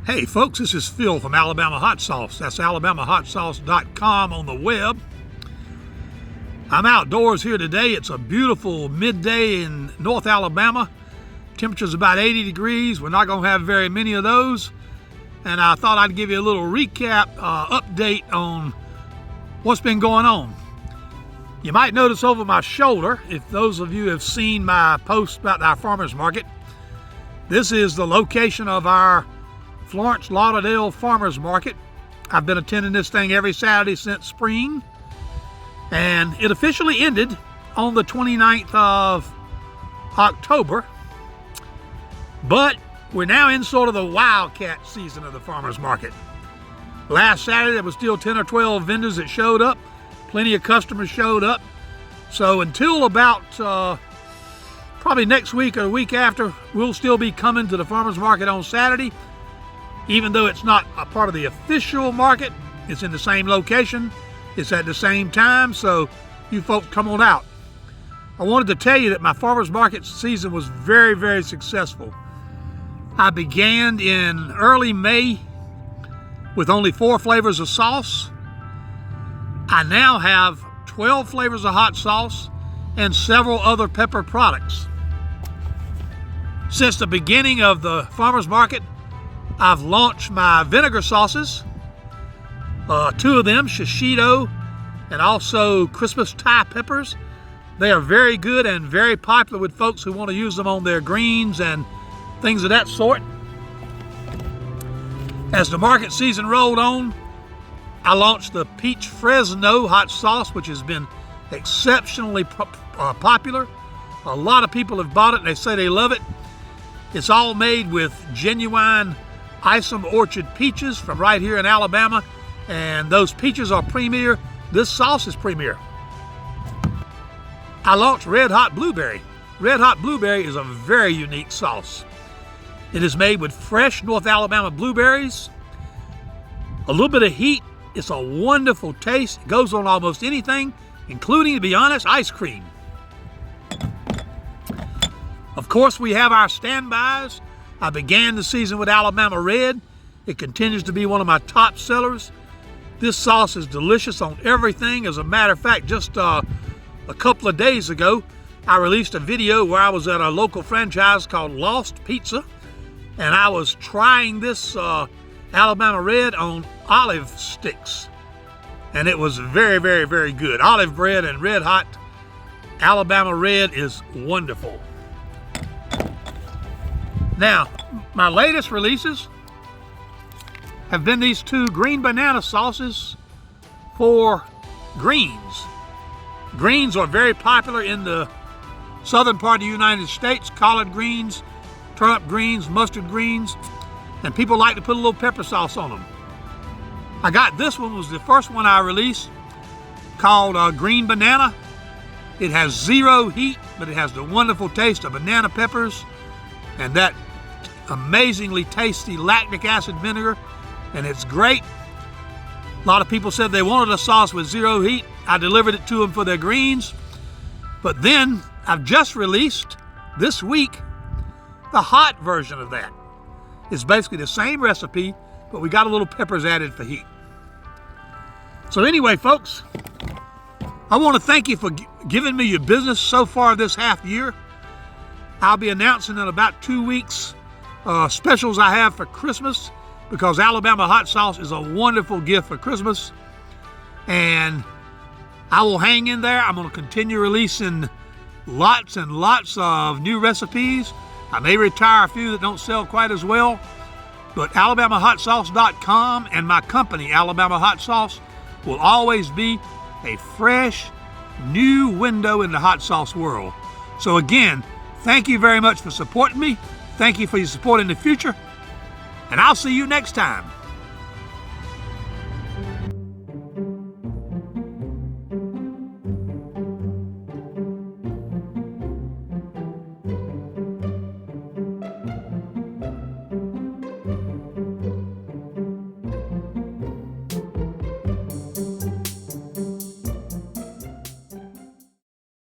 Hey folks, this is Phil from Alabama Hot Sauce. That's alabamahotsauce.com on the web. I'm outdoors here today. It's a beautiful midday in North Alabama. Temperature's about 80 degrees. We're not going to have very many of those. And I thought I'd give you a little recap, update on what's been going on. You might notice over my shoulder, if those of you have seen my post about our farmers market, this is the location of our Florence Lauderdale Farmers Market. I've been attending this thing every Saturday since spring, and it officially ended on the 29th of October, but we're now in sort of the Wildcat season of the farmers market. Last Saturday there was still 10 or 12 vendors that showed up. Plenty of customers showed up. So until about probably next week or the week after, we'll still be coming to the farmers market on Saturday. Even though it's not a part of the official market, it's in the same location, it's at the same time, so you folks come on out. I wanted to tell you that my farmers market season was very, very successful. I began in early May with only 4 flavors of sauce. I now have 12 flavors of hot sauce and several other pepper products. Since the beginning of the farmers market, I've launched my vinegar sauces, 2 of them, shishito and also Christmas Thai peppers. They are very good and very popular with folks who want to use them on their greens and things of that sort. As the market season rolled on, I launched the Peach Fresno hot sauce, which has been exceptionally popular. A lot of people have bought it and they say they love it. It's all made with genuine Isom Orchard peaches from right here in Alabama, and those peaches are premier. This sauce is premier. I launched Red Hot Blueberry. Red Hot Blueberry is a very unique sauce. It is made with fresh North Alabama blueberries, a little bit of heat. It's a wonderful taste. It goes on almost anything, including, to be honest, ice cream. Of course, we have our standbys. I began the season with Alabama Red. It continues to be one of my top sellers. This sauce is delicious on everything. As a matter of fact, just a couple of days ago, I released a video where I was at a local franchise called Lost Pizza, and I was trying this Alabama Red on olive sticks, and it was very, very, very good. Olive bread and red hot Alabama Red is wonderful. Now, my latest releases have been these 2 green banana sauces for greens. Greens are very popular in the southern part of the United States. Collard greens, turnip greens, mustard greens, and people like to put a little pepper sauce on them. I got this one, was the first one I released, called Green Banana. It has 0 heat, but it has the wonderful taste of banana peppers and that amazingly tasty lactic acid vinegar, and it's great. A lot of people said they wanted a sauce with 0 heat. I delivered it to them for their greens. But then I've just released this week the hot version of that. It's basically the same recipe, but we got a little peppers added for heat. So anyway, folks, I want to thank you for giving me your business so far this half year. I'll be announcing in about 2 weeks specials I have for Christmas, because Alabama hot sauce is a wonderful gift for Christmas. And I will hang in there. I'm going to continue releasing lots and lots of new recipes. I may retire a few that don't sell quite as well, but alabamahotsauce.com and my company, Alabama Hot Sauce, will always be a fresh, new window in the hot sauce world. So again, thank you very much for supporting me. Thank you for your support in the future, and I'll see you next time.